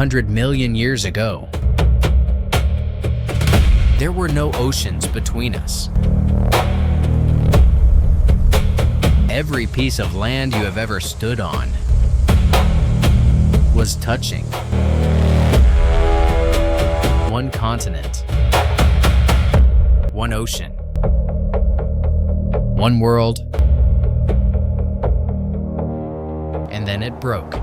300 million years ago. There were no oceans between us. Every piece of land you have ever stood on was touching one continent, one ocean, one world, and then it broke.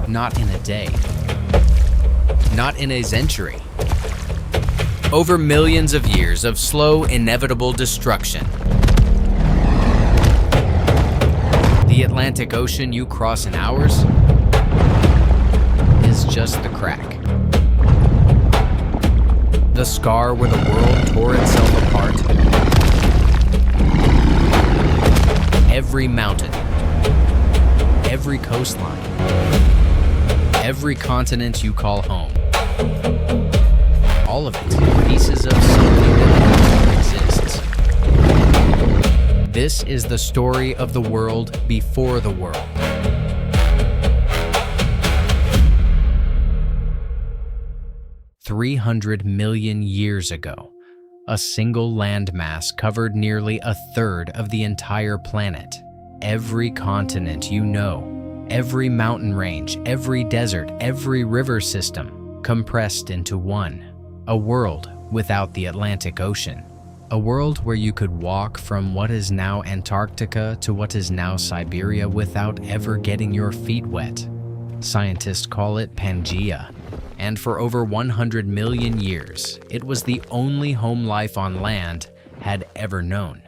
Not in a day, not in a century. Over millions of years of slow, inevitable destruction. The Atlantic Ocean you cross in hours is just the crack. The scar where the world tore itself apart. Every mountain, every coastline, every continent you call home. All of it, pieces of something that exists. This is the story of the world before the world. $300 million years ago, a single landmass covered nearly a third of the entire planet. Every continent you know, every mountain range, every desert, every river system compressed into one. A world without the Atlantic Ocean. A world where you could walk from what is now Antarctica to what is now Siberia without ever getting your feet wet. Scientists call it Pangaea. And for over 100 million years, it was the only home life on land had ever known.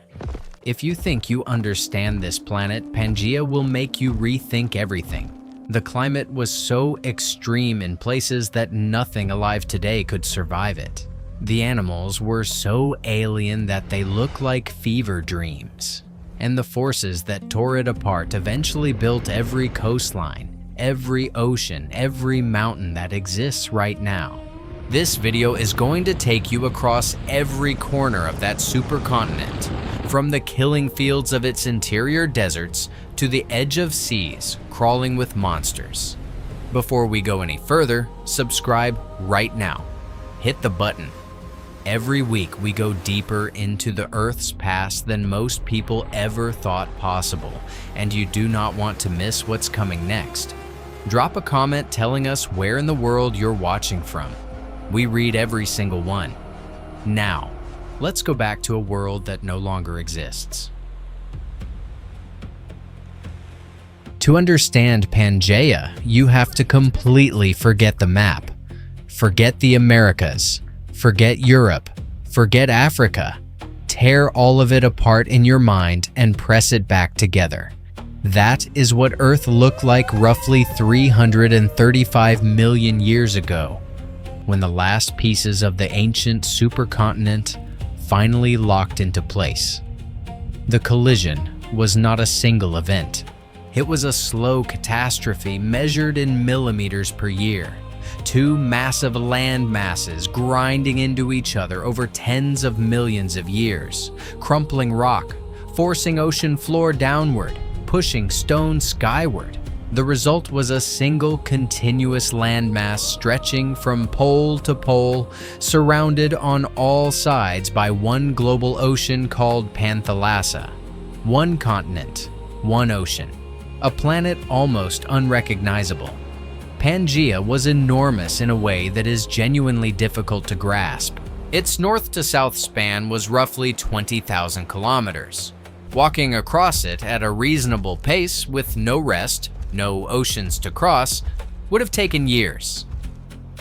If you think you understand this planet, Pangaea will make you rethink everything. The climate was so extreme in places that nothing alive today could survive it. The animals were so alien that they look like fever dreams. And the forces that tore it apart eventually built every coastline, every ocean, every mountain that exists right now. This video is going to take you across every corner of that supercontinent, from the killing fields of its interior deserts to the edge of seas crawling with monsters. Before we go any further, subscribe right now. Hit the button. Every week we go deeper into the Earth's past than most people ever thought possible, and you do not want to miss what's coming next. Drop a comment telling us where in the world you're watching from. We read every single one. Now, let's go back to a world that no longer exists. To understand Pangaea, you have to completely forget the map. Forget the Americas. Forget Europe. Forget Africa. Tear all of it apart in your mind and press it back together. That is what Earth looked like roughly 335 million years ago, when the last pieces of the ancient supercontinent finally locked into place. The collision was not a single event. It was a slow catastrophe measured in millimeters per year. Two massive land masses grinding into each other over tens of millions of years, crumpling rock, forcing ocean floor downward, pushing stone skyward. The result was a single continuous landmass stretching from pole to pole, surrounded on all sides by one global ocean called Panthalassa. One continent, one ocean. A planet almost unrecognizable. Pangaea was enormous in a way that is genuinely difficult to grasp. Its north to south span was roughly 20,000 kilometers. Walking across it at a reasonable pace with no rest, no oceans to cross, would have taken years.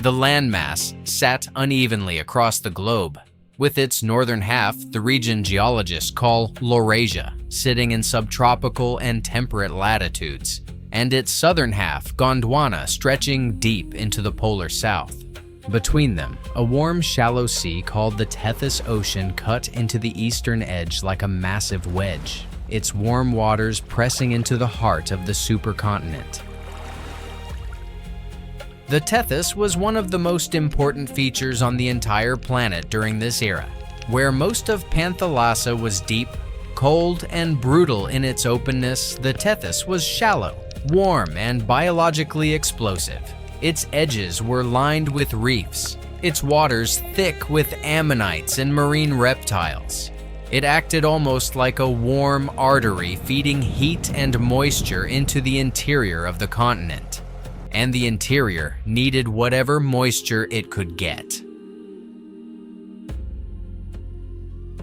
The landmass sat unevenly across the globe, with its northern half the region geologists call Laurasia, sitting in subtropical and temperate latitudes, and its southern half, Gondwana, stretching deep into the polar south. Between them, a warm, shallow sea called the Tethys Ocean cut into the eastern edge like a massive wedge, its warm waters pressing into the heart of the supercontinent. The Tethys was one of the most important features on the entire planet during this era, where most of Panthalassa was deep, cold, and brutal in its openness. The Tethys was shallow, warm and biologically explosive. Its edges were lined with reefs, its waters thick with ammonites and marine reptiles. It acted almost like a warm artery feeding heat and moisture into the interior of the continent. And the interior needed whatever moisture it could get.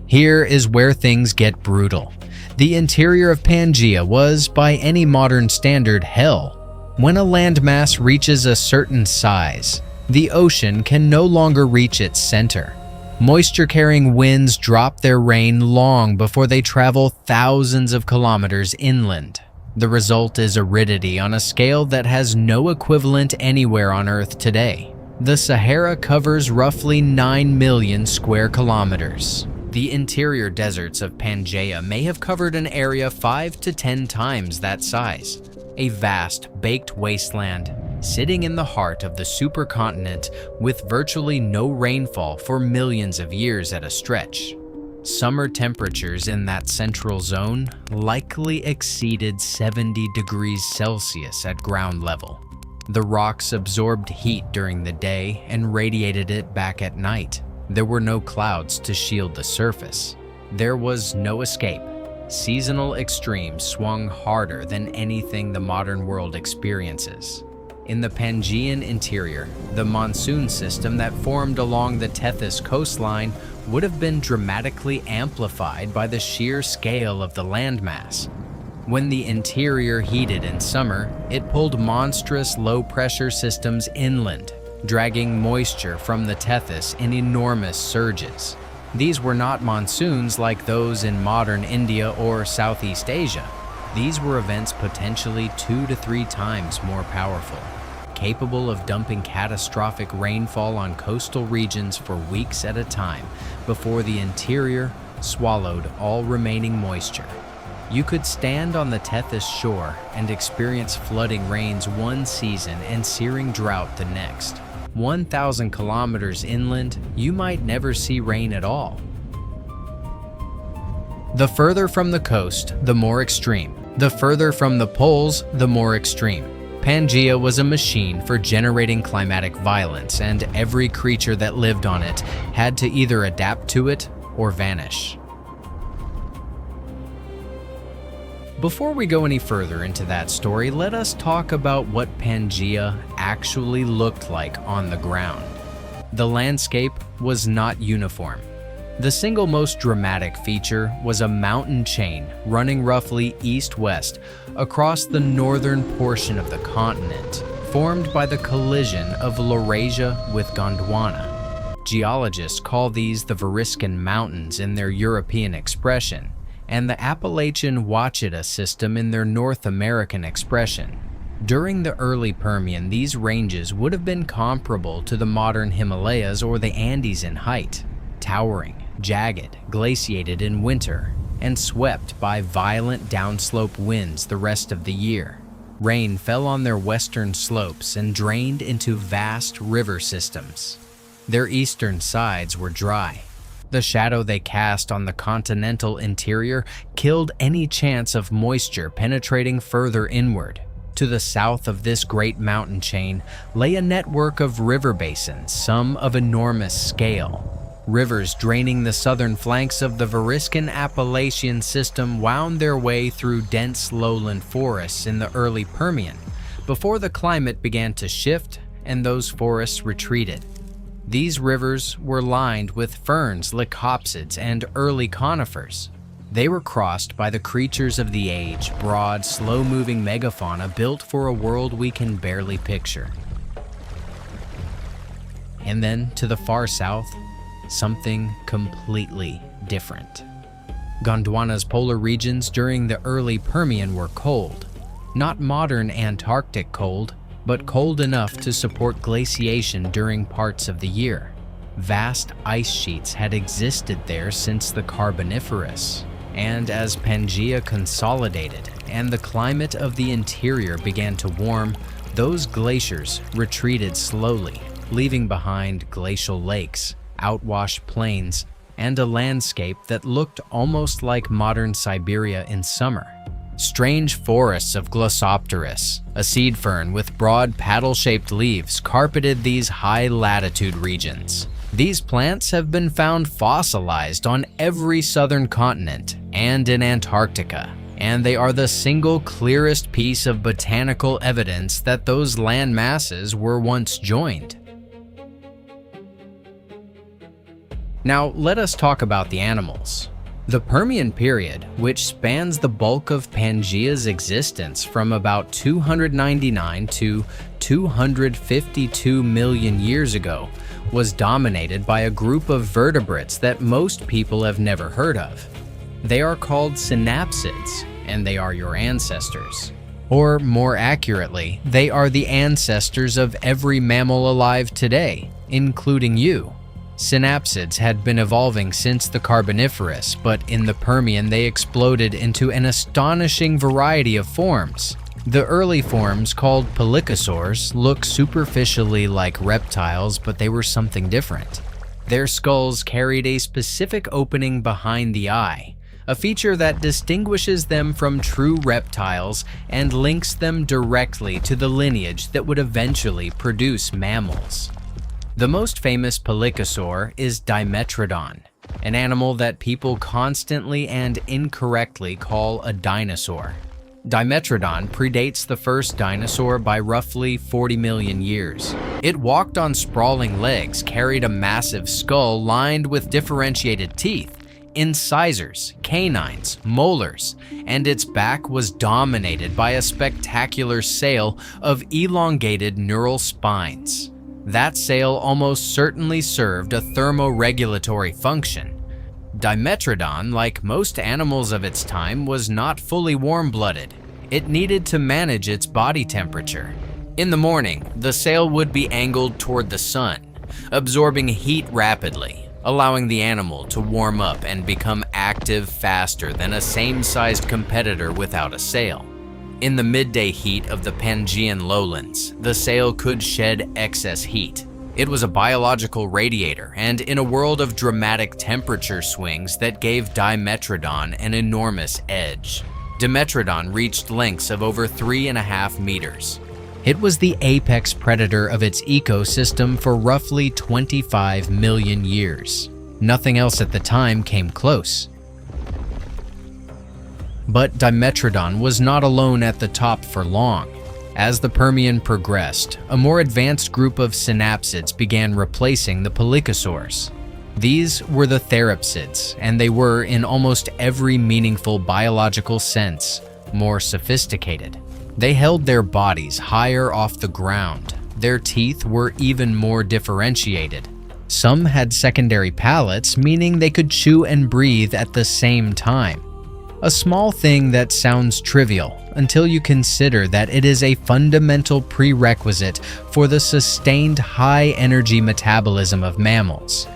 Here is where things get brutal. The interior of Pangaea was, by any modern standard, hell. When a landmass reaches a certain size, the ocean can no longer reach its center. Moisture-carrying winds drop their rain long before they travel thousands of kilometers inland. The result is aridity on a scale that has no equivalent anywhere on Earth today. The Sahara covers roughly 9 million square kilometers. The interior deserts of Pangaea may have covered an area 5 to 10 times that size. A vast, baked wasteland sitting in the heart of the supercontinent with virtually no rainfall for millions of years at a stretch. Summer temperatures in that central zone likely exceeded 70 degrees Celsius at ground level. The rocks absorbed heat during the day and radiated it back at night. There were no clouds to shield the surface. There was no escape. Seasonal extremes swung harder than anything the modern world experiences. In the Pangaean interior, the monsoon system that formed along the Tethys coastline would have been dramatically amplified by the sheer scale of the landmass. When the interior heated in summer, it pulled monstrous low-pressure systems inland, dragging moisture from the Tethys in enormous surges. These were not monsoons like those in modern India or Southeast Asia. These were events potentially 2 to 3 times more powerful, capable of dumping catastrophic rainfall on coastal regions for weeks at a time before the interior swallowed all remaining moisture. You could stand on the Tethys shore and experience flooding rains one season and searing drought the next. 1,000 kilometers inland, you might never see rain at all. The further from the coast, the more extreme. The further from the poles, the more extreme. Pangaea was a machine for generating climatic violence, and every creature that lived on it had to either adapt to it or vanish. Before we go any further into that story, let us talk about what Pangaea actually looked like on the ground. The landscape was not uniform. The single most dramatic feature was a mountain chain running roughly east-west across the northern portion of the continent, formed by the collision of Laurasia with Gondwana. Geologists call these the Variscan Mountains in their European expression, and the Appalachian Ouachita system in their North American expression. During the early Permian, these ranges would have been comparable to the modern Himalayas or the Andes in height, towering, jagged, glaciated in winter, and swept by violent downslope winds the rest of the year. Rain fell on their western slopes and drained into vast river systems. Their eastern sides were dry. The shadow they cast on the continental interior killed any chance of moisture penetrating further inward. To the south of this great mountain chain lay a network of river basins, some of enormous scale. Rivers draining the southern flanks of the Variscan Appalachian system wound their way through dense lowland forests in the early Permian, before the climate began to shift and those forests retreated. These rivers were lined with ferns, lycopsids, and early conifers. They were crossed by the creatures of the age, broad, slow-moving megafauna built for a world we can barely picture. And then, to the far south, something completely different. Gondwana's polar regions during the early Permian were cold. Not modern Antarctic cold, but cold enough to support glaciation during parts of the year. Vast ice sheets had existed there since the Carboniferous, and as Pangaea consolidated and the climate of the interior began to warm, those glaciers retreated slowly, leaving behind glacial lakes, outwashed plains, and a landscape that looked almost like modern Siberia in summer. Strange forests of Glossopteris, a seed fern with broad paddle-shaped leaves, carpeted these high-latitude regions. These plants have been found fossilized on every southern continent and in Antarctica, and they are the single clearest piece of botanical evidence that those land masses were once joined. Now, let us talk about the animals. The Permian period, which spans the bulk of Pangaea's existence from about 299 to 252 million years ago, was dominated by a group of vertebrates that most people have never heard of. They are called synapsids, and they are your ancestors. Or more accurately, they are the ancestors of every mammal alive today, including you. Synapsids had been evolving since the Carboniferous, but in the Permian they exploded into an astonishing variety of forms. The early forms, called pelycosaurs, look superficially like reptiles, but they were something different. Their skulls carried a specific opening behind the eye, a feature that distinguishes them from true reptiles and links them directly to the lineage that would eventually produce mammals. The most famous pelycosaur is Dimetrodon, an animal that people constantly and incorrectly call a dinosaur. Dimetrodon predates the first dinosaur by roughly 40 million years. It walked on sprawling legs, carried a massive skull lined with differentiated teeth, incisors, canines, molars, and its back was dominated by a spectacular sail of elongated neural spines. That sail almost certainly served a thermoregulatory function. Dimetrodon, like most animals of its time, was not fully warm-blooded. It needed to manage its body temperature. In the morning, the sail would be angled toward the sun, absorbing heat rapidly, allowing the animal to warm up and become active faster than a same-sized competitor without a sail. In the midday heat of the Pangaean lowlands, the sail could shed excess heat. It was a biological radiator, and in a world of dramatic temperature swings that gave Dimetrodon an enormous edge. Dimetrodon reached lengths of over 3.5 meters. It was the apex predator of its ecosystem for roughly 25 million years. Nothing else at the time came close. But Dimetrodon was not alone at the top for long. As the Permian progressed, a more advanced group of synapsids began replacing the pelycosaurs. These were the therapsids, and they were, in almost every meaningful biological sense, more sophisticated. They held their bodies higher off the ground. Their teeth were even more differentiated. Some had secondary palates, meaning they could chew and breathe at the same time. A small thing that sounds trivial until you consider that it is a fundamental prerequisite for the sustained high-energy metabolism of mammals.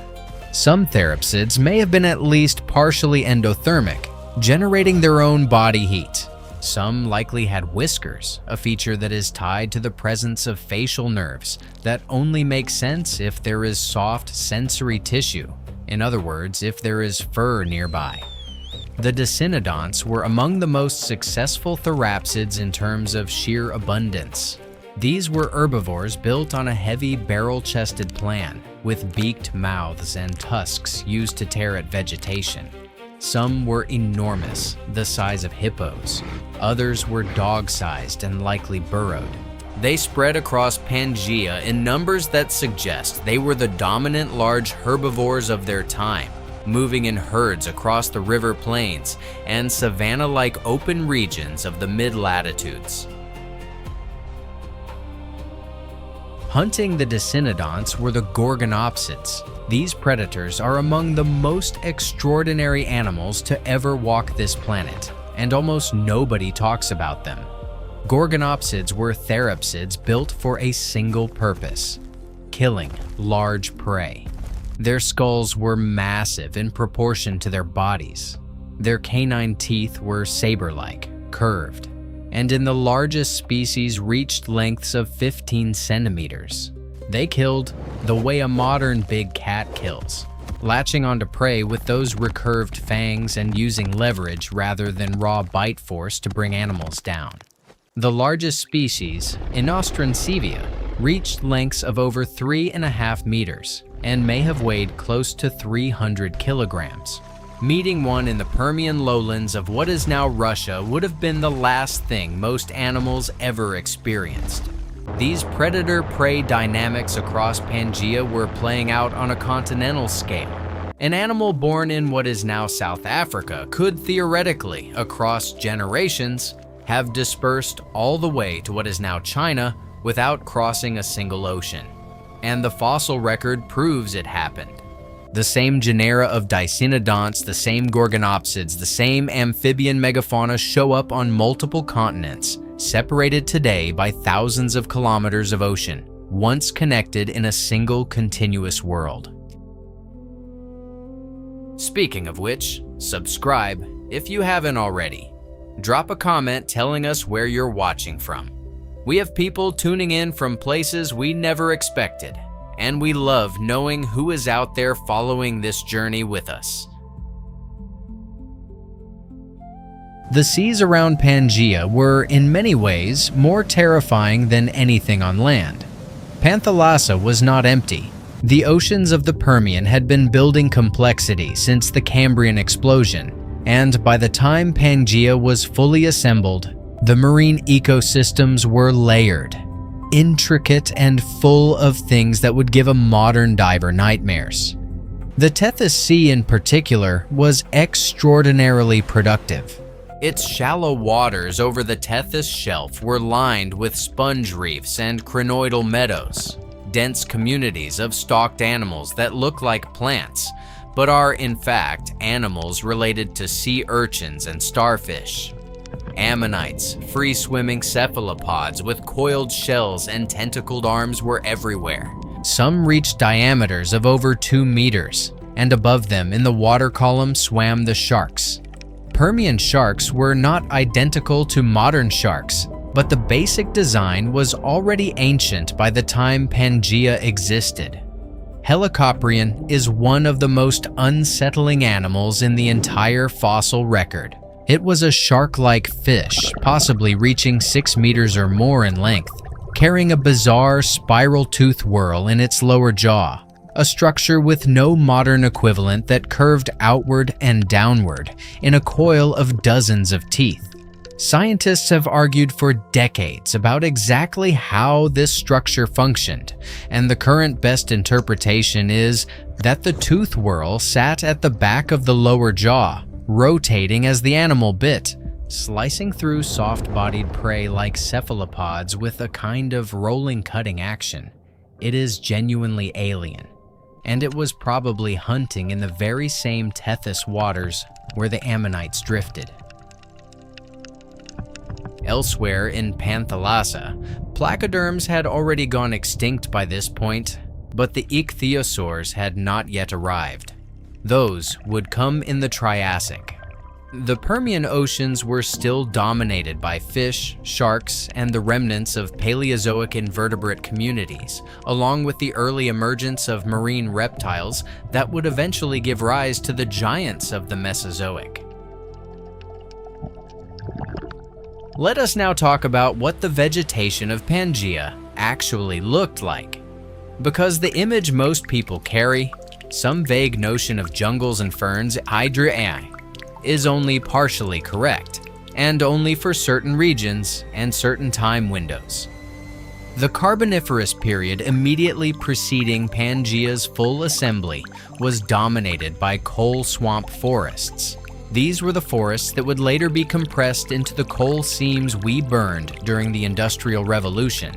Some therapsids may have been at least partially endothermic, generating their own body heat. Some likely had whiskers, a feature that is tied to the presence of facial nerves that only make sense if there is soft sensory tissue. In other words, if there is fur nearby. The Dicynodonts were among the most successful therapsids in terms of sheer abundance. These were herbivores built on a heavy barrel-chested plan, with beaked mouths and tusks used to tear at vegetation. Some were enormous, the size of hippos. Others were dog-sized and likely burrowed. They spread across Pangaea in numbers that suggest they were the dominant large herbivores of their time, moving in herds across the river plains and savanna-like open regions of the mid-latitudes. Hunting the Dicynodonts were the Gorgonopsids. These predators are among the most extraordinary animals to ever walk this planet, and almost nobody talks about them. Gorgonopsids were therapsids built for a single purpose: killing large prey. Their skulls were massive in proportion to their bodies. Their canine teeth were saber-like, curved, and in the largest species reached lengths of 15 centimeters. They killed the way a modern big cat kills, latching onto prey with those recurved fangs and using leverage rather than raw bite force to bring animals down. The largest species, Inostrancevia, reached lengths of over 3.5 meters and may have weighed close to 300 kilograms. Meeting one in the Permian lowlands of what is now Russia would have been the last thing most animals ever experienced. These predator-prey dynamics across Pangaea were playing out on a continental scale. An animal born in what is now South Africa could theoretically, across generations, have dispersed all the way to what is now China without crossing a single ocean. And the fossil record proves it happened. The same genera of Dicynodonts, the same Gorgonopsids, the same amphibian megafauna show up on multiple continents, separated today by thousands of kilometers of ocean, once connected in a single continuous world. Speaking of which, subscribe if you haven't already. Drop a comment telling us where you're watching from. We have people tuning in from places we never expected, and we love knowing who is out there following this journey with us. The seas around Pangaea were, in many ways, more terrifying than anything on land. Panthalassa was not empty. The oceans of the Permian had been building complexity since the Cambrian explosion, and by the time Pangaea was fully assembled, the marine ecosystems were layered, intricate and full of things that would give a modern diver nightmares. The Tethys Sea in particular was extraordinarily productive. Its shallow waters over the Tethys Shelf were lined with sponge reefs and crinoidal meadows, dense communities of stalked animals that look like plants, but are in fact animals related to sea urchins and starfish. Ammonites, free-swimming cephalopods with coiled shells and tentacled arms were everywhere. Some reached diameters of over 2 meters, and above them in the water column swam the sharks. Permian sharks were not identical to modern sharks, but the basic design was already ancient by the time Pangaea existed. Helicoprion is one of the most unsettling animals in the entire fossil record. It was a shark-like fish, possibly reaching 6 meters or more in length, carrying a bizarre spiral tooth whorl in its lower jaw, a structure with no modern equivalent that curved outward and downward in a coil of dozens of teeth. Scientists have argued for decades about exactly how this structure functioned, and the current best interpretation is that the tooth whorl sat at the back of the lower jaw, rotating as the animal bit, slicing through soft-bodied prey like cephalopods with a kind of rolling cutting action. It is genuinely alien, and it was probably hunting in the very same Tethys waters where the ammonites drifted. Elsewhere in Panthalassa, placoderms had already gone extinct by this point, but the ichthyosaurs had not yet arrived. Those would come in the Triassic. The Permian oceans were still dominated by fish, sharks, and the remnants of Paleozoic invertebrate communities, along with the early emergence of marine reptiles that would eventually give rise to the giants of the Mesozoic. Let us now talk about what the vegetation of Pangaea actually looked like. Because the image most people carry, some vague notion of jungles and ferns, Hydraea, is only partially correct, and only for certain regions and certain time windows. The Carboniferous period immediately preceding Pangaea's full assembly was dominated by coal swamp forests. These were the forests that would later be compressed into the coal seams we burned during the Industrial Revolution.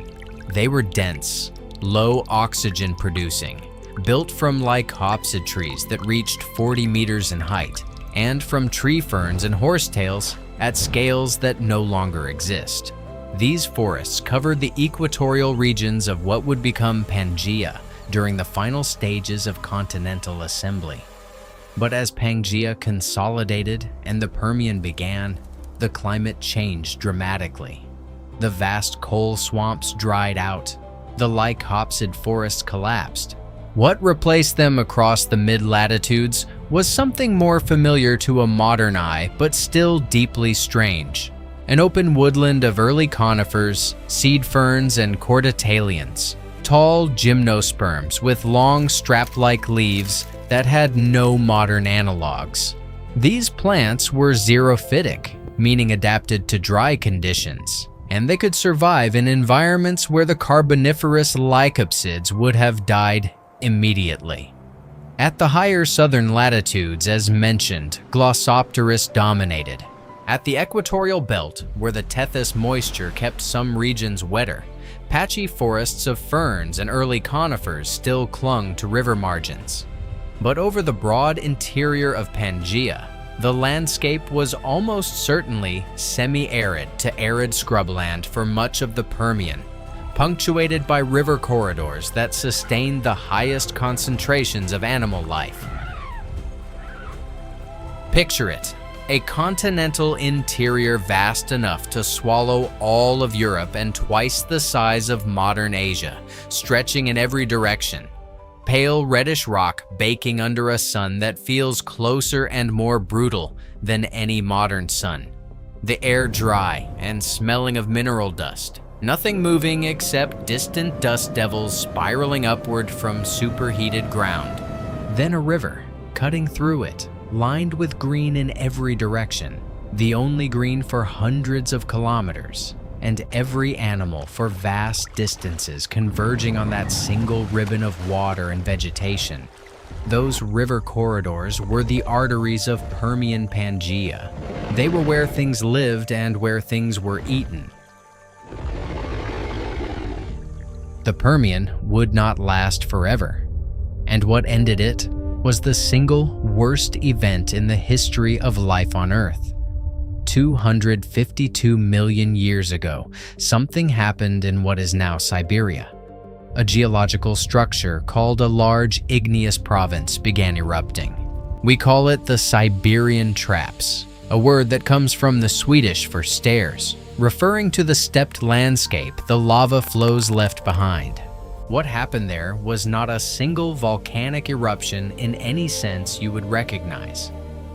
They were dense, low oxygen producing, built from lycopsid trees that reached 40 meters in height, and from tree ferns and horsetails at scales that no longer exist. These forests covered the equatorial regions of what would become Pangaea during the final stages of continental assembly. But as Pangaea consolidated and the Permian began, the climate changed dramatically. The vast coal swamps dried out, the lycopsid forests collapsed, What replaced them across the mid-latitudes was something more familiar to a modern eye, but still deeply strange. An open woodland of early conifers, seed ferns, and corditalians. Tall gymnosperms with long strap-like leaves that had no modern analogs. These plants were xerophytic, meaning adapted to dry conditions, and they could survive in environments where the carboniferous lycopsids would have died immediately. At the higher southern latitudes, as mentioned, Glossopteris dominated. At the equatorial belt, where the tethys moisture kept some regions wetter, patchy forests of ferns and early conifers still clung to river margins. But over the broad interior of Pangaea, the landscape was almost certainly semi-arid to arid scrubland for much of the Permian, punctuated by river corridors that sustained the highest concentrations of animal life. Picture it, a continental interior vast enough to swallow all of Europe and twice the size of modern Asia, stretching in every direction. Pale reddish rock baking under a sun that feels closer and more brutal than any modern sun. The air dry and smelling of mineral dust. Nothing moving except distant dust devils spiraling upward from superheated ground. Then a river, cutting through it, lined with green in every direction, the only green for hundreds of kilometers, and every animal for vast distances converging on that single ribbon of water and vegetation. Those river corridors were the arteries of Permian Pangaea. They were where things lived and where things were eaten. The Permian would not last forever, and what ended it was the single worst event in the history of life on Earth. 252 million years ago, something happened in what is now Siberia. A geological structure called a large igneous province began erupting. We call it the Siberian Traps, a word that comes from the Swedish for stairs, referring to the stepped landscape the lava flows left behind. What happened there was not a single volcanic eruption in any sense you would recognize.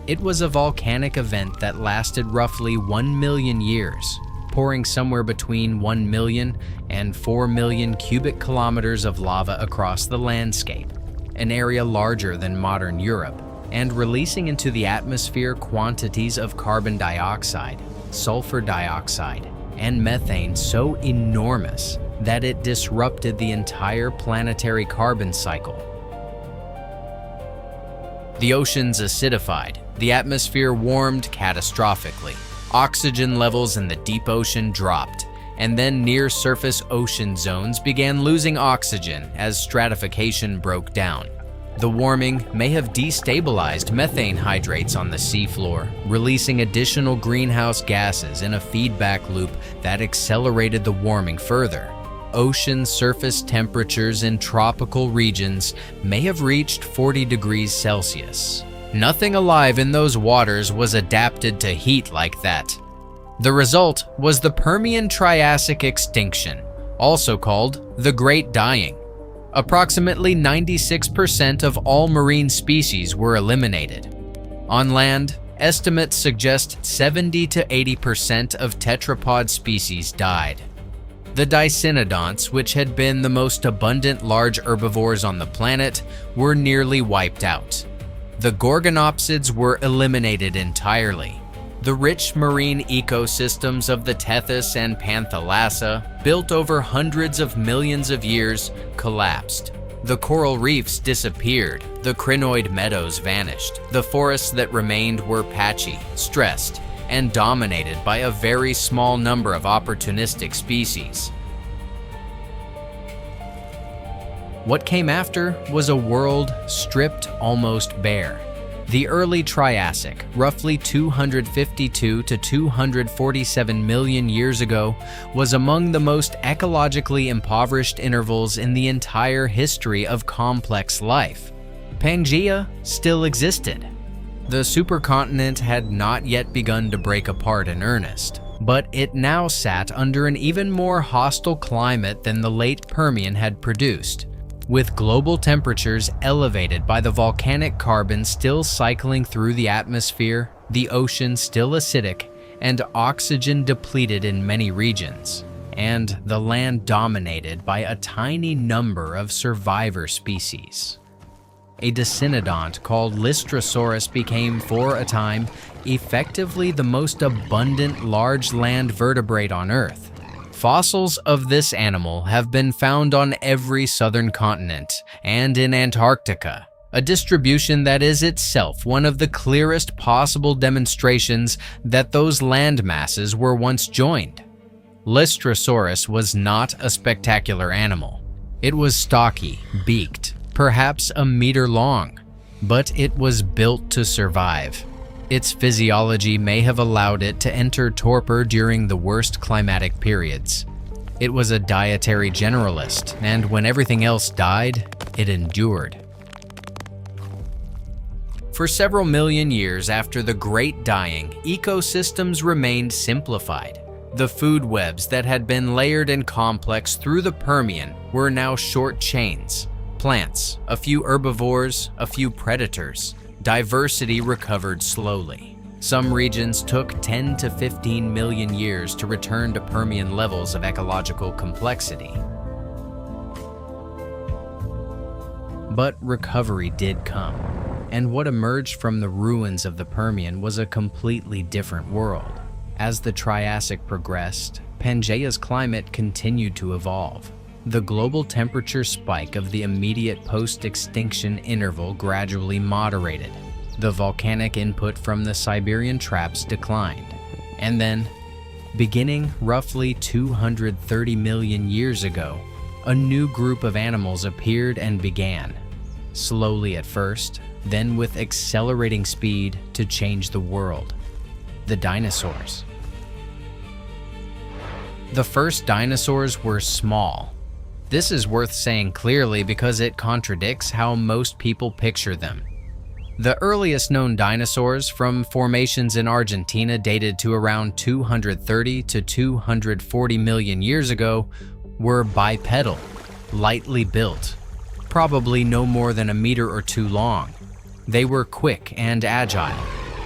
It was a volcanic event that lasted roughly 1 million years, pouring somewhere between 1 million and 4 million cubic kilometers of lava across the landscape, an area larger than modern Europe, and releasing into the atmosphere quantities of carbon dioxide, sulfur dioxide, and methane so enormous that it disrupted the entire planetary carbon cycle. The oceans acidified, the atmosphere warmed catastrophically, oxygen levels in the deep ocean dropped, and then near-surface ocean zones began losing oxygen as stratification broke down. The warming may have destabilized methane hydrates on the seafloor, releasing additional greenhouse gases in a feedback loop that accelerated the warming further. Ocean surface temperatures in tropical regions may have reached 40 degrees Celsius. Nothing alive in those waters was adapted to heat like that. The result was the Permian Triassic extinction, also called the Great Dying. Approximately 96% of all marine species were eliminated. On land, estimates suggest 70 to 80% of tetrapod species died. The dicynodonts, which had been the most abundant large herbivores on the planet, were nearly wiped out. The gorgonopsids were eliminated entirely. The rich marine ecosystems of the Tethys and Panthalassa, built over hundreds of millions of years, collapsed. The coral reefs disappeared, the crinoid meadows vanished. The forests that remained were patchy, stressed, and dominated by a very small number of opportunistic species. What came after was a world stripped almost bare. The early Triassic, roughly 252 to 247 million years ago, was among the most ecologically impoverished intervals in the entire history of complex life. Pangaea still existed. The supercontinent had not yet begun to break apart in earnest, but it now sat under an even more hostile climate than the late Permian had produced. With global temperatures elevated by the volcanic carbon still cycling through the atmosphere, the ocean still acidic, and oxygen depleted in many regions, and the land dominated by a tiny number of survivor species. A descendant called Lystrosaurus became, for a time, effectively the most abundant large land vertebrate on Earth. Fossils of this animal have been found on every southern continent and in Antarctica, a distribution that is itself one of the clearest possible demonstrations that those land masses were once joined. Lystrosaurus was not a spectacular animal. It was stocky, beaked, perhaps a meter long, but it was built to survive. Its physiology may have allowed it to enter torpor during the worst climatic periods. It was a dietary generalist, and when everything else died, it endured. For several million years after the Great Dying, ecosystems remained simplified. The food webs that had been layered and complex through the Permian were now short chains. Plants, a few herbivores, a few predators. Diversity recovered slowly. Some regions took 10 to 15 million years to return to Permian levels of ecological complexity. But recovery did come, and what emerged from the ruins of the Permian was a completely different world. As the Triassic progressed, Pangaea's climate continued to evolve. The global temperature spike of the immediate post-extinction interval gradually moderated. The volcanic input from the Siberian traps declined. And then, beginning roughly 230 million years ago, a new group of animals appeared and began, slowly at first, then with accelerating speed to change the world: the dinosaurs. The first dinosaurs were small. This is worth saying clearly because it contradicts how most people picture them. The earliest known dinosaurs from formations in Argentina dated to around 230 to 240 million years ago were bipedal, lightly built, probably no more than a meter or two long. They were quick and agile,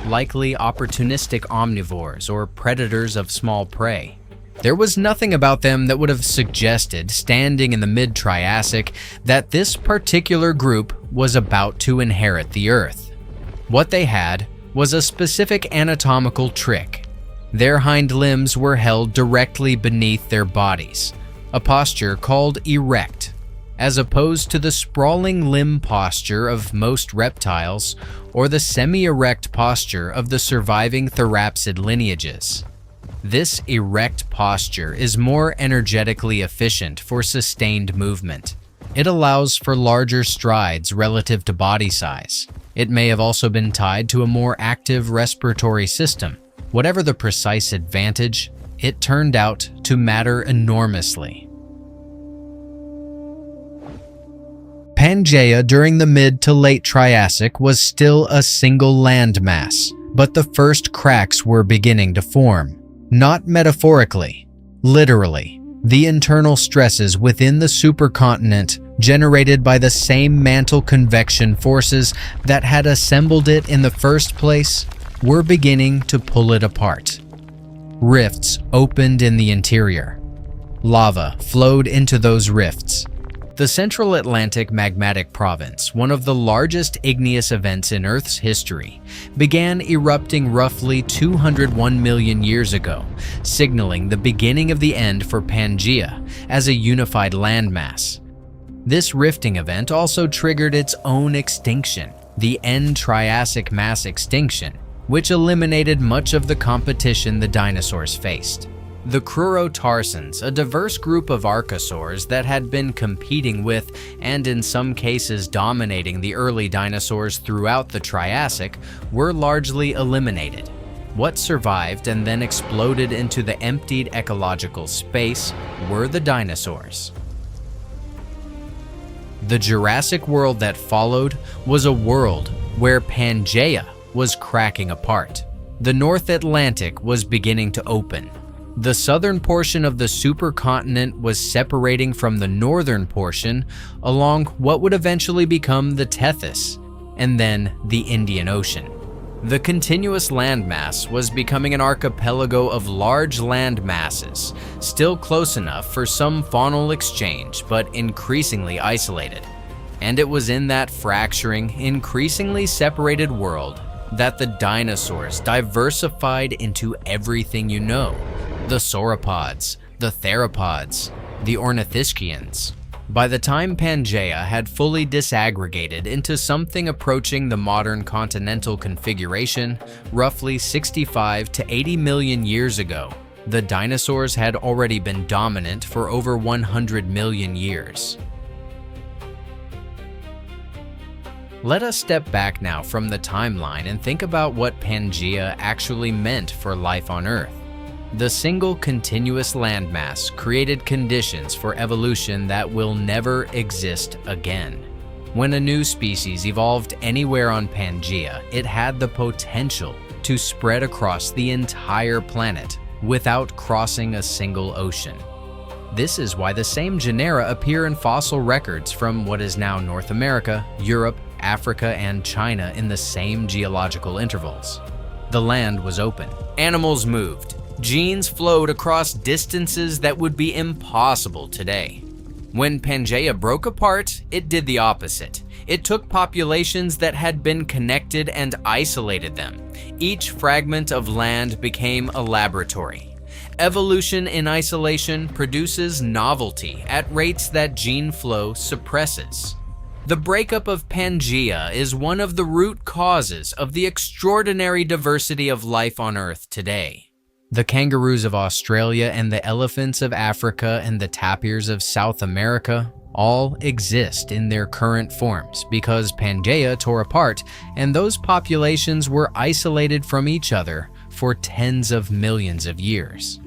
likely opportunistic omnivores or predators of small prey. There was nothing about them that would have suggested, standing in the mid-Triassic, that this particular group was about to inherit the Earth. What they had was a specific anatomical trick. Their hind limbs were held directly beneath their bodies, a posture called erect, as opposed to the sprawling limb posture of most reptiles or the semi-erect posture of the surviving Therapsid lineages. This erect posture is more energetically efficient for sustained movement. It allows for larger strides relative to body size. It may have also been tied to a more active respiratory system. Whatever the precise advantage, it turned out to matter enormously. Pangaea during the mid to late Triassic was still a single landmass, but the first cracks were beginning to form. Not metaphorically, literally. The internal stresses within the supercontinent, generated by the same mantle convection forces that had assembled it in the first place, were beginning to pull it apart. Rifts opened in the interior. Lava flowed into those rifts. The Central Atlantic Magmatic Province, one of the largest igneous events in Earth's history, began erupting roughly 201 million years ago, signaling the beginning of the end for Pangaea as a unified landmass. This rifting event also triggered its own extinction, the end Triassic mass extinction, which eliminated much of the competition the dinosaurs faced. The Crurotarsans, a diverse group of archosaurs that had been competing with and in some cases dominating the early dinosaurs throughout the Triassic, were largely eliminated. What survived and then exploded into the emptied ecological space were the dinosaurs. The Jurassic world that followed was a world where Pangaea was cracking apart. The North Atlantic was beginning to open. The southern portion of the supercontinent was separating from the northern portion along what would eventually become the Tethys, and then the Indian Ocean. The continuous landmass was becoming an archipelago of large land masses, still close enough for some faunal exchange, but increasingly isolated. And it was in that fracturing, increasingly separated world that the dinosaurs diversified into everything you know: the sauropods, the theropods, the ornithischians. By the time Pangaea had fully disaggregated into something approaching the modern continental configuration, roughly 65 to 80 million years ago, the dinosaurs had already been dominant for over 100 million years. Let us step back now from the timeline and think about what Pangaea actually meant for life on Earth. The single continuous landmass created conditions for evolution that will never exist again. When a new species evolved anywhere on Pangaea, it had the potential to spread across the entire planet without crossing a single ocean. This is why the same genera appear in fossil records from what is now North America, Europe, Africa, and China in the same geological intervals. The land was open. Animals moved. Genes flowed across distances that would be impossible today. When Pangaea broke apart, it did the opposite. It took populations that had been connected and isolated them. Each fragment of land became a laboratory. Evolution in isolation produces novelty at rates that gene flow suppresses. The breakup of Pangaea is one of the root causes of the extraordinary diversity of life on Earth today. The kangaroos of Australia and the elephants of Africa and the tapirs of South America all exist in their current forms because Pangaea tore apart and those populations were isolated from each other for tens of millions of years.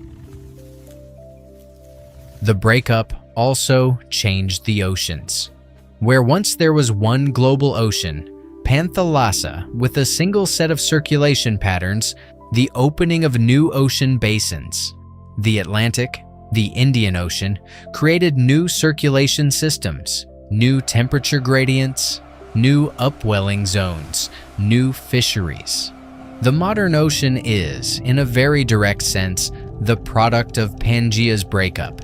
The breakup also changed the oceans. Where once there was one global ocean, Panthalassa, with a single set of circulation patterns, the opening of new ocean basins, the Atlantic, the Indian Ocean, created new circulation systems, new temperature gradients, new upwelling zones, new fisheries. The modern ocean is, in a very direct sense, the product of Pangaea's breakup.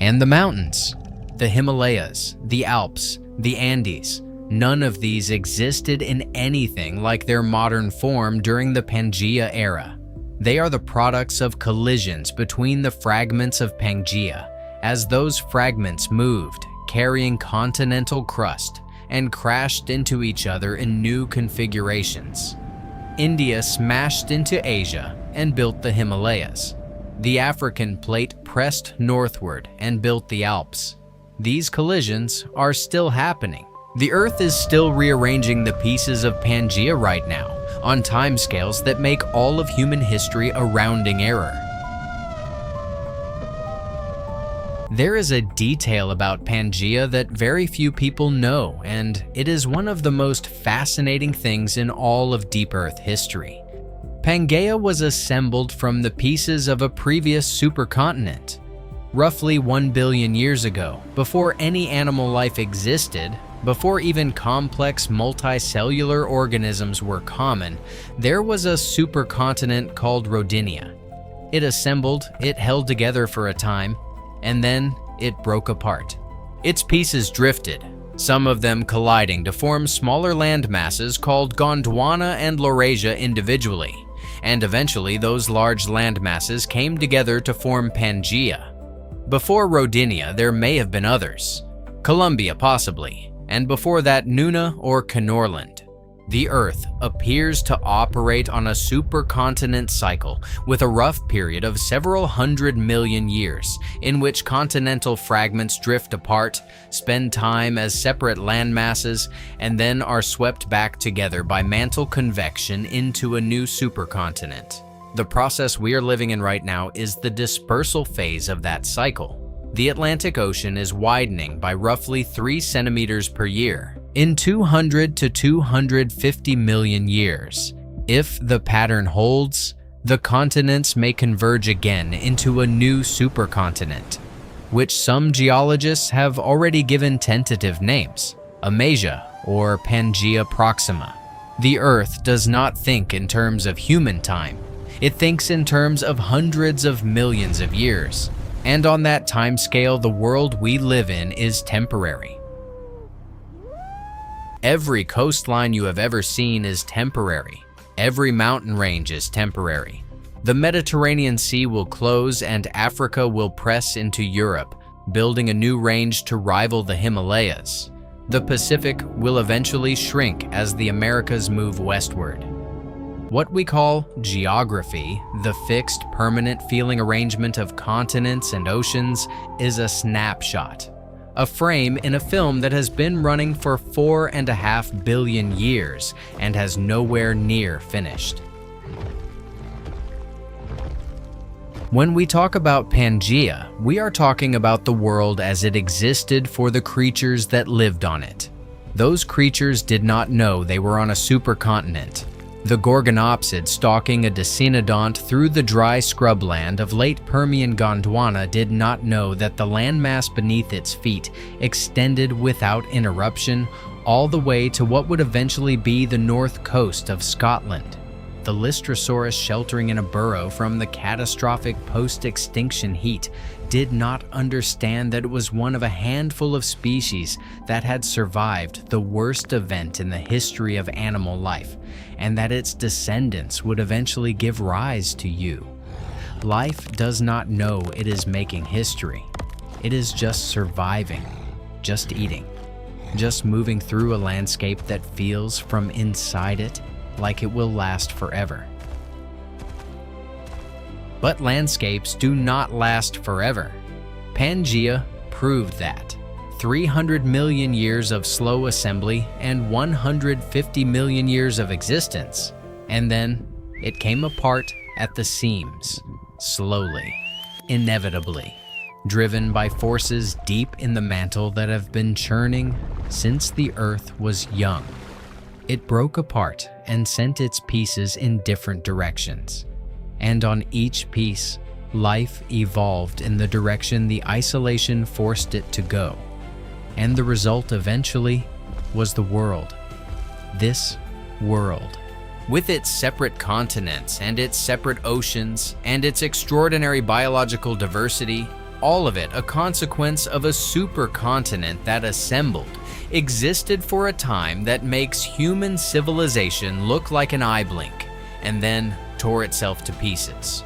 And the mountains, the Himalayas, the Alps, the Andes, none of these existed in anything like their modern form during the Pangaea era. They are the products of collisions between the fragments of Pangaea, as those fragments moved, carrying continental crust, and crashed into each other in new configurations. India smashed into Asia and built the Himalayas. The African plate pressed northward and built the Alps. These collisions are still happening. The Earth is still rearranging the pieces of Pangaea right now, on timescales that make all of human history a rounding error. There is a detail about Pangaea that very few people know, and it is one of the most fascinating things in all of deep Earth history. Pangaea was assembled from the pieces of a previous supercontinent. Roughly 1 billion years ago, before any animal life existed, before even complex multicellular organisms were common, there was a supercontinent called Rodinia. It assembled, it held together for a time, and then it broke apart. Its pieces drifted, some of them colliding to form smaller land masses called Gondwana and Laurasia individually, and eventually those large land masses came together to form Pangaea. Before Rodinia, there may have been others, Columbia possibly, and before that Nuna or Kenorland. The Earth appears to operate on a supercontinent cycle with a rough period of several 100 million years in which continental fragments drift apart, spend time as separate landmasses, and then are swept back together by mantle convection into a new supercontinent. The process we are living in right now is the dispersal phase of that cycle. The Atlantic Ocean is widening by roughly 3 centimeters per year in 200 to 250 million years. If the pattern holds, the continents may converge again into a new supercontinent, which some geologists have already given tentative names: Amasia or Pangaea Proxima. The Earth does not think in terms of human time. It thinks in terms of hundreds of millions of years. And on that time scale, the world we live in is temporary. Every coastline you have ever seen is temporary. Every mountain range is temporary. The Mediterranean Sea will close and Africa will press into Europe, building a new range to rival the Himalayas. The Pacific will eventually shrink as the Americas move westward. What we call geography, the fixed, permanent feeling arrangement of continents and oceans, is a snapshot, a frame in a film that has been running for 4.5 billion years and has nowhere near finished. When we talk about Pangaea, we are talking about the world as it existed for the creatures that lived on it. Those creatures did not know they were on a supercontinent. The Gorgonopsid stalking a Decenodont through the dry scrubland of late Permian Gondwana did not know that the landmass beneath its feet extended without interruption all the way to what would eventually be the north coast of Scotland. The Lystrosaurus sheltering in a burrow from the catastrophic post-extinction heat did not understand that it was one of a handful of species that had survived the worst event in the history of animal life, and that its descendants would eventually give rise to you. Life does not know it is making history. It is just surviving, just eating, just moving through a landscape that feels from inside it like it will last forever. But landscapes do not last forever. Pangaea proved that. 300 million years of slow assembly and 150 million years of existence. And then it came apart at the seams, slowly, inevitably, driven by forces deep in the mantle that have been churning since the Earth was young. It broke apart and sent its pieces in different directions. And on each piece, life evolved in the direction the isolation forced it to go. And the result eventually was the world. This world. With its separate continents and its separate oceans and its extraordinary biological diversity, all of it a consequence of a supercontinent that assembled, existed for a time that makes human civilization look like an eye blink, and then tore itself to pieces.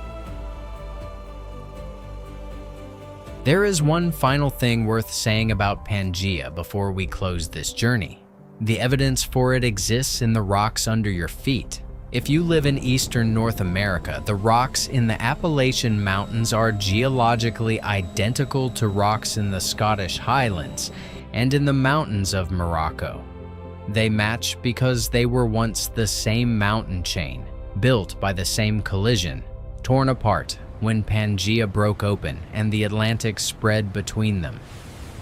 There is one final thing worth saying about Pangaea before we close this journey. The evidence for it exists in the rocks under your feet. If you live in eastern North America, the rocks in the Appalachian Mountains are geologically identical to rocks in the Scottish Highlands and in the mountains of Morocco. They match because they were once the same mountain chain, built by the same collision, torn apart when Pangaea broke open and the Atlantic spread between them.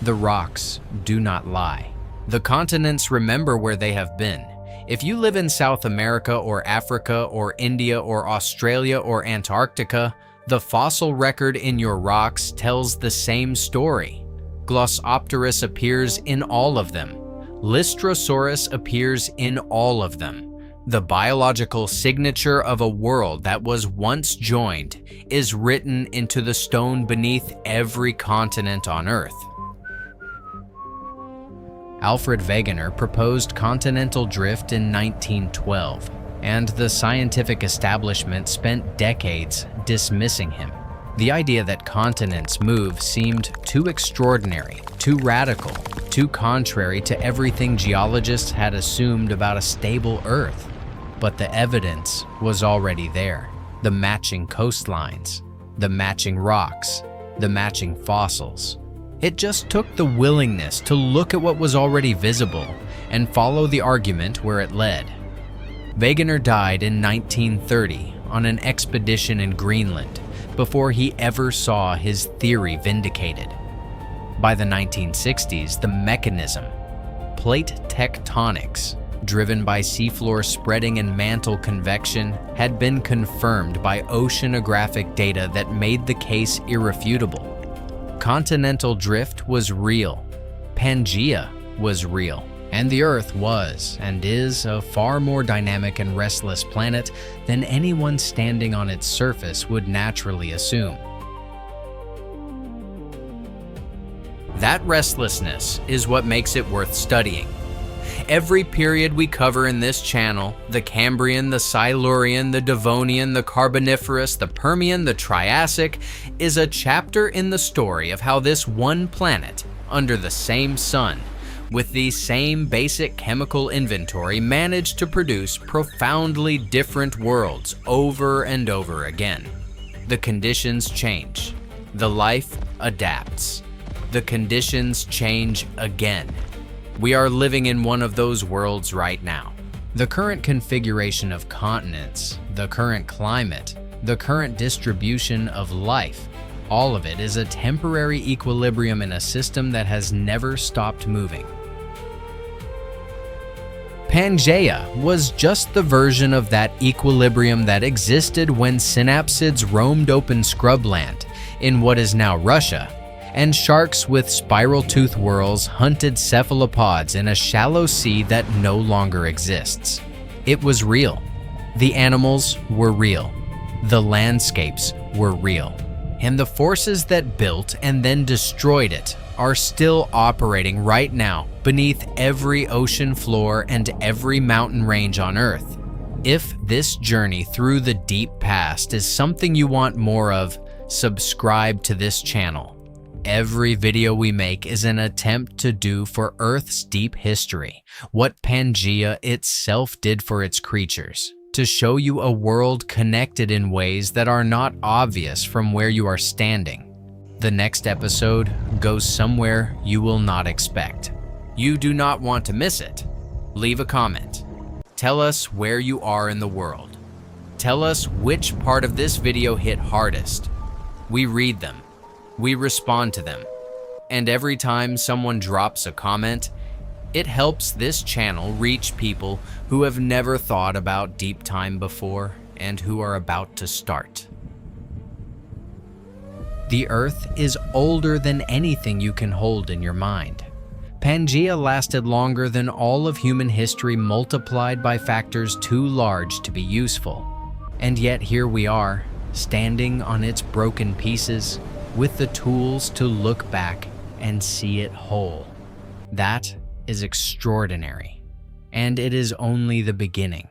The rocks do not lie. The continents remember where they have been. If you live in South America or Africa or India or Australia or Antarctica, the fossil record in your rocks tells the same story. Glossopteris appears in all of them. Lystrosaurus appears in all of them. The biological signature of a world that was once joined is written into the stone beneath every continent on Earth. Alfred Wegener proposed continental drift in 1912, and the scientific establishment spent decades dismissing him. The idea that continents move seemed too extraordinary, too radical, too contrary to everything geologists had assumed about a stable Earth. But the evidence was already there. The matching coastlines, the matching rocks, the matching fossils. It just took the willingness to look at what was already visible and follow the argument where it led. Wegener died in 1930 on an expedition in Greenland before he ever saw his theory vindicated. By the 1960s, the mechanism, plate tectonics, driven by seafloor spreading and mantle convection, had been confirmed by oceanographic data that made the case irrefutable. Continental drift was real. Pangaea was real. And the Earth was and is a far more dynamic and restless planet than anyone standing on its surface would naturally assume. That restlessness is what makes it worth studying. Every period we cover in this channel, the Cambrian, the Silurian, the Devonian, the Carboniferous, the Permian, the Triassic, is a chapter in the story of how this one planet, under the same sun, with the same basic chemical inventory, managed to produce profoundly different worlds over and over again. The conditions change. The life adapts. The conditions change again. We are living in one of those worlds right now. The current configuration of continents, the current climate, the current distribution of life, all of it is a temporary equilibrium in a system that has never stopped moving. Pangaea was just the version of that equilibrium that existed when synapsids roamed open scrubland in what is now Russia, and sharks with spiral-toothed whorls hunted cephalopods in a shallow sea that no longer exists. It was real. The animals were real. The landscapes were real. And the forces that built and then destroyed it are still operating right now beneath every ocean floor and every mountain range on Earth. If this journey through the deep past is something you want more of, subscribe to this channel. Every video we make is an attempt to do for Earth's deep history what Pangaea itself did for its creatures, to show you a world connected in ways that are not obvious from where you are standing. The next episode goes somewhere you will not expect. You do not want to miss it. Leave a comment. Tell us where you are in the world. Tell us which part of this video hit hardest. We read them. We respond to them. And every time someone drops a comment, it helps this channel reach people who have never thought about deep time before and who are about to start. The Earth is older than anything you can hold in your mind. Pangaea lasted longer than all of human history multiplied by factors too large to be useful. And yet here we are, standing on its broken pieces, with the tools to look back and see it whole. That is extraordinary, and it is only the beginning.